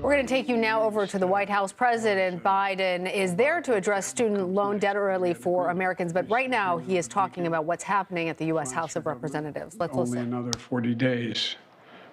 We're going to take you now over to the White House. President Biden is there to address student loan debt relief for Americans, but right now he is talking about what's happening at the U.S. House of Representatives. Let's listen. Only another 40 days.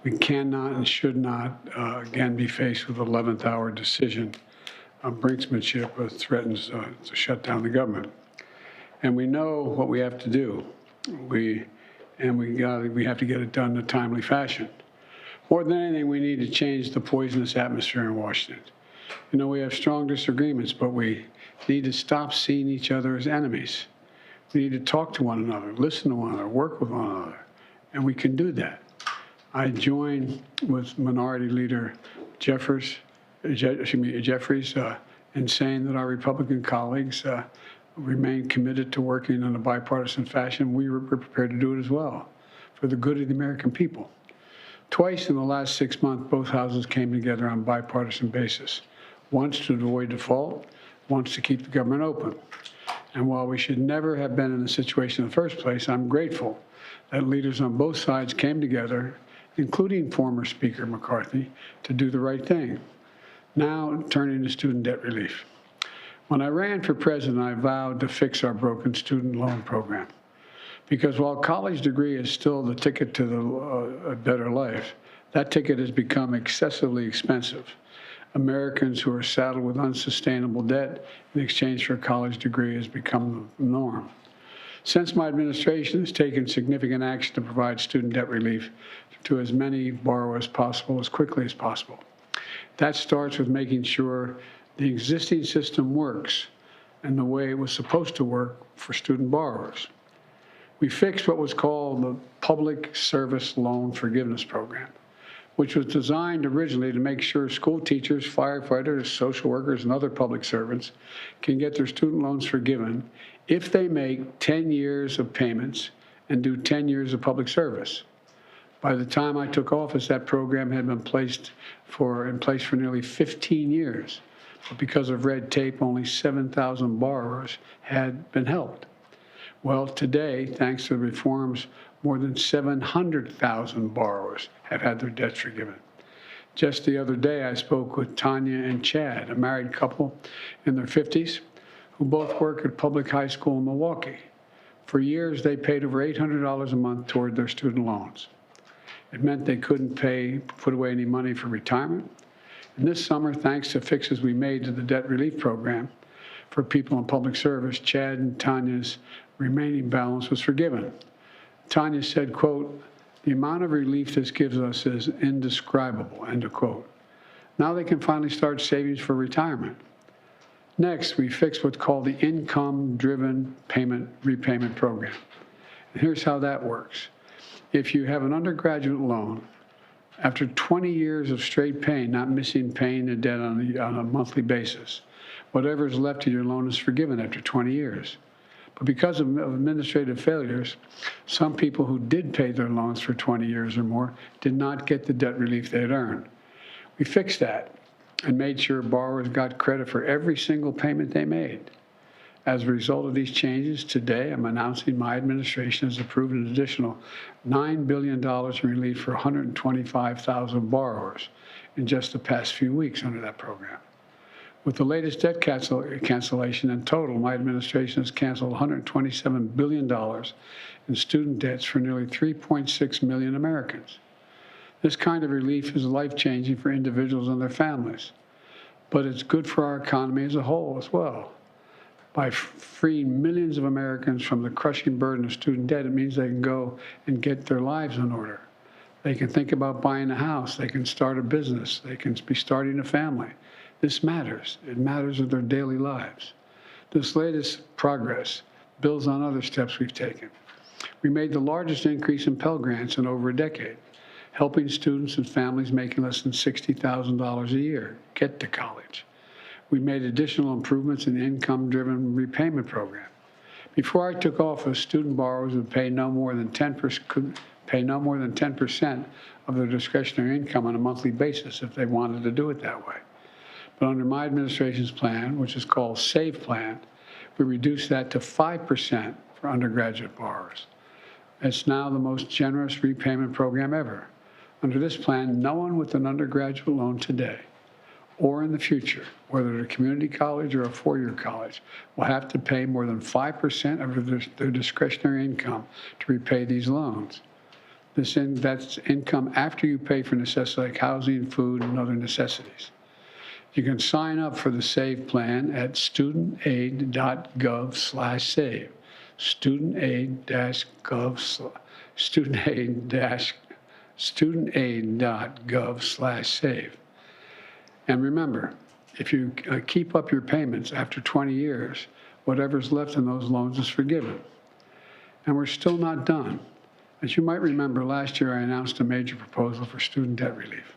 We cannot and should not again be faced with an 11th hour decision of brinksmanship that threatens to shut down the government. And we know what we have to do. We have to get it done in a timely fashion. More than anything, we need to change the poisonous atmosphere in Washington. You know, we have strong disagreements, but we need to stop seeing each other as enemies. We need to talk to one another, listen to one another, work with one another, and we can do that. I join with Minority Leader Jeffries in saying that our Republican colleagues remain committed to working in a bipartisan fashion. We're prepared to do it as well for the good of the American people. Twice in the last 6 months, both houses came together on a bipartisan basis, once to avoid default, once to keep the government open. And while we should never have been in this situation in the first place, I'm grateful that leaders on both sides came together, including former Speaker McCarthy, to do the right thing. Now, turning to student debt relief. When I ran for president, I vowed to fix our broken student loan program. Because while college degree is still the ticket to a better life, that ticket has become excessively expensive. Americans who are saddled with unsustainable debt in exchange for a college degree has become the norm. Since my administration has taken significant action to provide student debt relief to as many borrowers as possible, as quickly as possible. That starts with making sure the existing system works and the way it was supposed to work for student borrowers. We fixed what was called the Public Service Loan Forgiveness Program, which was designed originally to make sure school teachers, firefighters, social workers, and other public servants can get their student loans forgiven if they make 10 years of payments and do 10 years of public service. By the time I took office, that program had been in place for nearly 15 years. But because of red tape, only 7,000 borrowers had been helped. Well, today, thanks to the reforms, more than 700,000 borrowers have had their debts forgiven. Just the other day, I spoke with Tanya and Chad, a married couple in their 50s, who both work at public high school in Milwaukee. For years, they paid over $800 a month toward their student loans. It meant they couldn't put away any money for retirement. And this summer, thanks to fixes we made to the debt relief program for people in public service, Chad and Tanya's remaining balance was forgiven. Tanya said, quote, "The amount of relief this gives us is indescribable," end of quote. Now they can finally start savings for retirement. Next, we fixed what's called the income-driven repayment program. And here's how that works. If you have an undergraduate loan, after 20 years of straight paying, not missing paying the debt on a monthly basis, whatever is left of your loan is forgiven after 20 years. But because of administrative failures, some people who did pay their loans for 20 years or more did not get the debt relief they had earned. We fixed that and made sure borrowers got credit for every single payment they made. As a result of these changes, today I'm announcing my administration has approved an additional $9 billion in relief for 125,000 borrowers in just the past few weeks under that program. With the latest debt cancellation in total, my administration has canceled $127 billion in student debts for nearly 3.6 million Americans. This kind of relief is life-changing for individuals and their families, but it's good for our economy as a whole as well. By freeing millions of Americans from the crushing burden of student debt, it means they can go and get their lives in order. They can think about buying a house. They can start a business. They can be starting a family. This matters. It matters in their daily lives. This latest progress builds on other steps we've taken. We made the largest increase in Pell Grants in over a decade, helping students and families making less than $60,000 a year get to college. We made additional improvements in the income-driven repayment program. Before I took office, student borrowers would pay no more than 10% of their discretionary income on a monthly basis if they wanted to do it that way. But under my administration's plan, which is called SAVE Plan, we reduced that to 5% for undergraduate borrowers. It's now the most generous repayment program ever. Under this plan, no one with an undergraduate loan today or in the future, whether at a community college or a four-year college, will have to pay more than 5% of their discretionary income to repay these loans. That's income after you pay for necessities like housing, food, and other necessities. You can sign up for the SAVE plan at studentaid.gov/save. studentaid.gov/save. And remember, if you keep up your payments after 20 years, whatever's left in those loans is forgiven. And we're still not done. As you might remember, last year I announced a major proposal for student debt relief.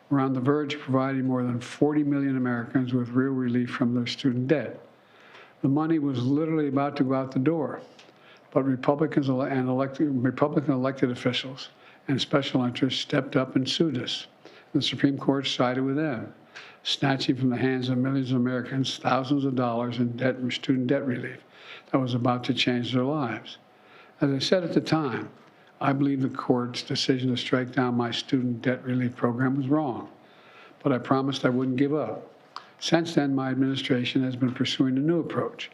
We're on the verge of providing more than 40 million Americans with real relief from their student debt. The money was literally about to go out the door, but Republican elected officials and special interests stepped up and sued us. The Supreme Court sided with them, snatching from the hands of millions of Americans thousands of dollars in debt and student debt relief that was about to change their lives. As I said at the time, I believe the court's decision to strike down my student debt relief program was wrong, but I promised I wouldn't give up. Since then, my administration has been pursuing a new approach,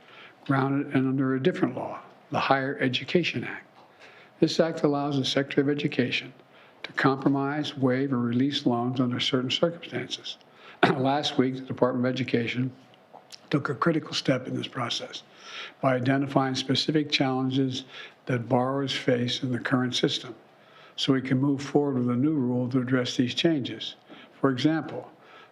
grounded and under a different law, the Higher Education Act. This act allows the Secretary of Education to compromise, waive, or release loans under certain circumstances. Last week, the Department of Education took a critical step in this process by identifying specific challenges that borrowers face in the current system, so we can move forward with a new rule to address these changes. For example,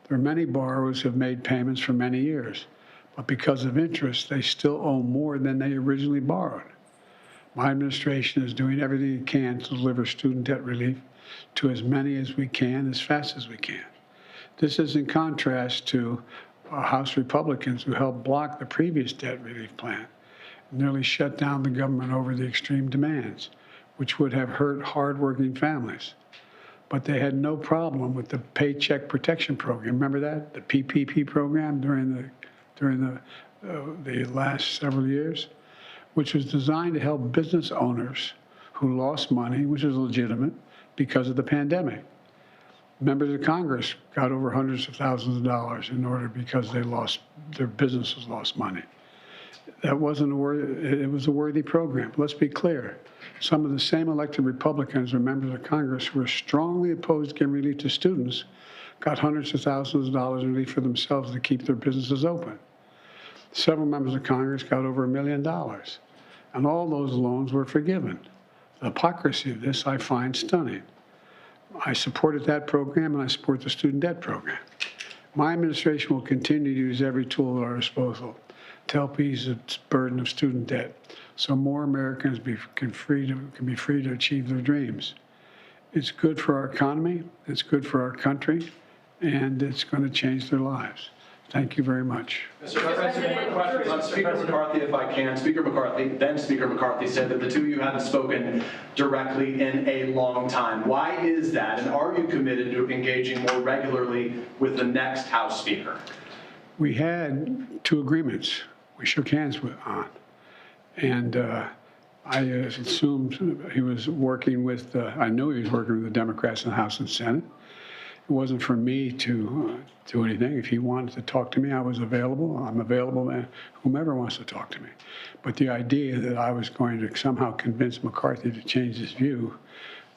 there are many borrowers who have made payments for many years, but because of interest, they still owe more than they originally borrowed. My administration is doing everything it can to deliver student debt relief to as many as we can, as fast as we can. This is in contrast to House Republicans who helped block the previous debt relief plan, nearly shut down the government over the extreme demands, which would have hurt hardworking families. But they had no problem with the Paycheck Protection Program. Remember that? The PPP program during the last several years, which was designed to help business owners who lost money, which is legitimate, because of the pandemic. Members of Congress got over hundreds of thousands of dollars because their businesses lost money. It was a worthy program. But let's be clear. Some of the same elected Republicans or members of Congress who were strongly opposed to giving relief to students got hundreds of thousands of dollars in relief for themselves to keep their businesses open. Several members of Congress got over $1 million, and all those loans were forgiven. The hypocrisy of this I find stunning. I supported that program, and I support the student debt program. My administration will continue to use every tool at our disposal to help ease the burden of student debt so more Americans can be free to achieve their dreams. It's good for our economy, it's good for our country, and it's going to change their lives. Thank you very much. Mr. President, question on Speaker McCarthy, if I can. Speaker McCarthy said that the two of you haven't spoken directly in a long time. Why is that, and are you committed to engaging more regularly with the next House Speaker? We had two agreements we shook hands on, and I assumed he was working with, I knew he was working with the Democrats in the House and Senate. It wasn't for me to do anything. If he wanted to talk to me, I was available. I'm available to whomever wants to talk to me. But the idea that I was going to somehow convince McCarthy to change his view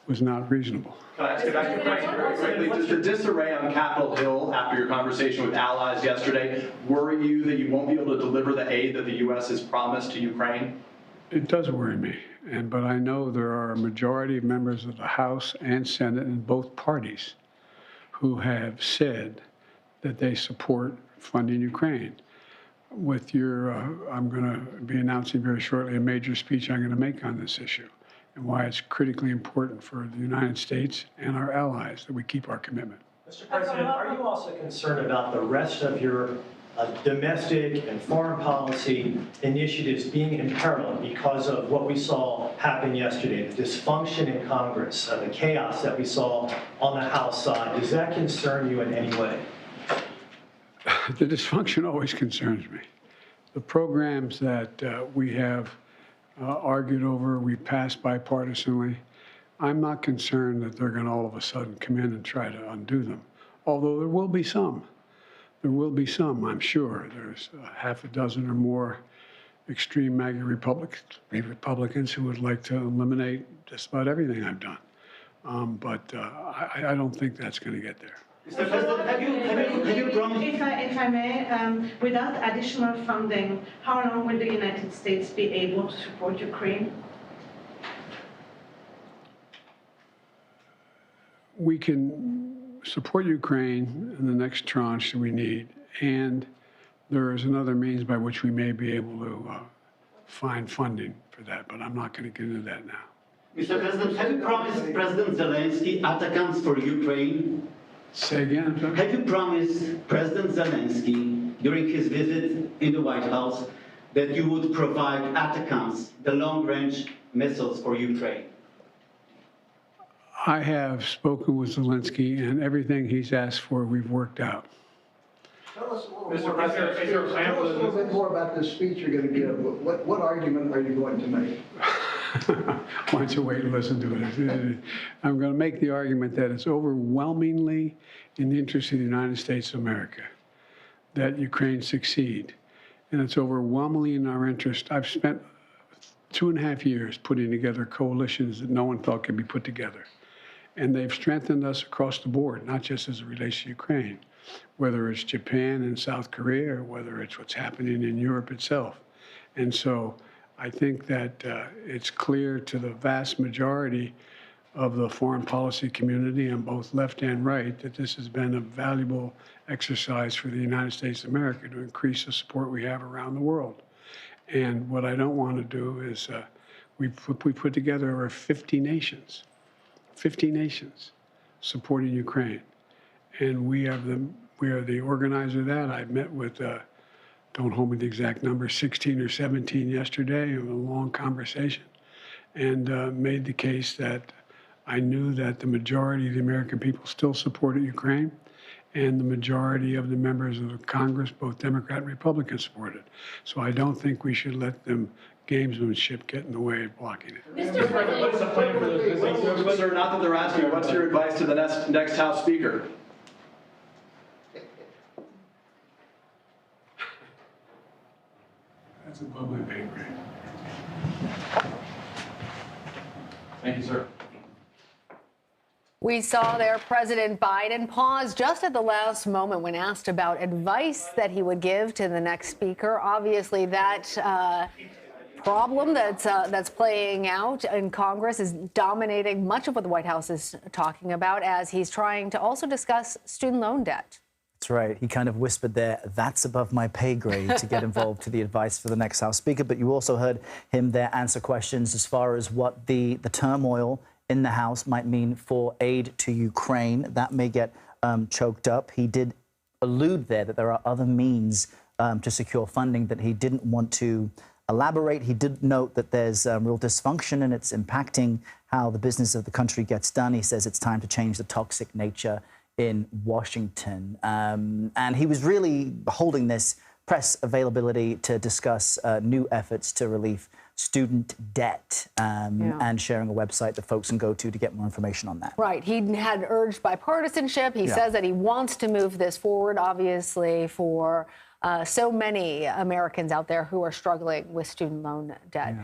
was not reasonable. Can I ask you back to question very quickly? Does the disarray on Capitol Hill after your conversation with allies yesterday worry you that you won't be able to deliver the aid that the U.S. has promised to Ukraine? It does worry me, but I know there are a majority of members of the House and Senate in both parties who have said that they support funding Ukraine. With your, I'm going to be announcing very shortly a major speech I'm going to make on this issue and why it's critically important for the United States and our allies that we keep our commitment. Mr. President, are you also concerned about the rest of your domestic and foreign policy initiatives being imperiled because of what we saw happen yesterday, the dysfunction in Congress, the chaos that we saw on the House side? Does that concern you in any way? The dysfunction always concerns me. The programs that we have argued over, we passed bipartisanly, I'm not concerned that they're going to all of a sudden come in and try to undo them, although there will be some. There will be some, I'm sure. There's half a dozen or more extreme MAGA Republicans who would like to eliminate just about everything I've done. But I don't think that's going to get there. Mr. President, have you promised? If I may, without additional funding, how long will the United States be able to support Ukraine? We can support Ukraine in the next tranche that we need, and there is another means by which we may be able to find funding for that, but I'm not going to get into that now. Mr. President, have you promised President Zelensky attacks for Ukraine? Say again, sir? Have you promised President Zelensky during his visit in the White House that you would provide ATACMS, the long-range missiles for Ukraine? I have spoken with Zelensky, and everything he's asked for, we've worked out. Tell us a little bit more about this speech you're going to give. What argument are you going to make? Why don't you wait and listen to it? I'm going to make the argument that it's overwhelmingly in the interest of the United States of America that Ukraine succeed. And it's overwhelmingly in our interest. I've spent 2.5 years putting together coalitions that no one thought could be put together. And they've strengthened us across the board, not just as it relates to Ukraine, whether it's Japan and South Korea, or whether it's what's happening in Europe itself. And so I think that it's clear to the vast majority of the foreign policy community on both left and right that this has been a valuable exercise for the United States of America to increase the support we have around the world. And what I don't want to do is we put together over 50 nations supporting Ukraine. And we are the organizer of that. I met with, don't hold me the exact number, 16 or 17 yesterday, in a long conversation, and made the case that I knew that the majority of the American people still supported Ukraine, and the majority of the members of the Congress, both Democrat and Republican, supported. So I don't think we should let them gamesmanship get in the way of blocking it. Mr. President, what is the plan for those visits? Sir, not that they're asking you, what's your advice to the next House Speaker? That's above my pay grade. Thank you, sir. We saw there President Biden pause just at the last moment when asked about advice that he would give to the next speaker. Obviously, that problem that's playing out in Congress is dominating much of what the White House is talking about, as he's trying to also discuss student loan debt. That's right. He kind of whispered there, that's above my pay grade, to get involved to the advice for the next House Speaker. But you also heard him there answer questions as far as what the turmoil in the House might mean for aid to Ukraine. That may get choked up. He did allude there that there are other means to secure funding that he didn't want to elaborate. He did note that there's real dysfunction and it's impacting how the business of the country gets done. He says it's time to change the toxic nature in Washington. And he was really holding this press availability to discuss new efforts to relieve student debt and sharing a website that folks can go to get more information on that. Right. He had urged bipartisanship. He says that he wants to move this forward, obviously, for so many Americans out there who are struggling with student loan debt.